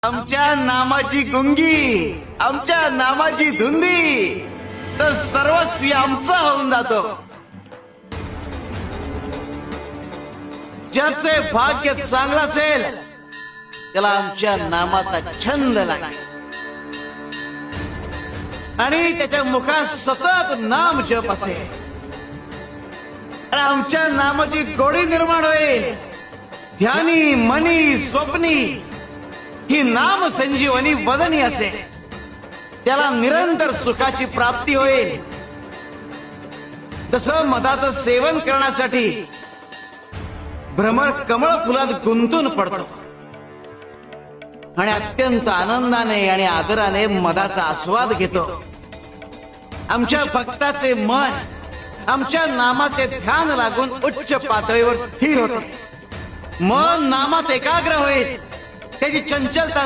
आमच्या नामाची गुंगी, आमच्या नामाची धुंदी, तर सर्वस्वी आमचा होऊन जातो. ज्याचे भाग्य चांगलं असेल त्याला आमच्या नामाचा छंद लागेल आणि त्याच्या मुखात सतत नाम जप असेल. आमच्या नामाची गोडी निर्माण होईल. ध्यानी मनी स्वप्नी ही नाम संजीवनी वदनी असे. त्याला निरंतर सुखाची प्राप्ती होईल. तसं मधाचं सेवन करण्यासाठी भ्रमर कमळ फुलात गुंतून पडतो आणि अत्यंत आनंदाने आणि आदराने मधाचा आस्वाद घेतो. आमच्या भक्ताचे मन आमच्या नामाचे ध्यान लागून उच्च पातळीवर स्थिर होते. मन नामात एकाग्र होईल. त्याची चंचलता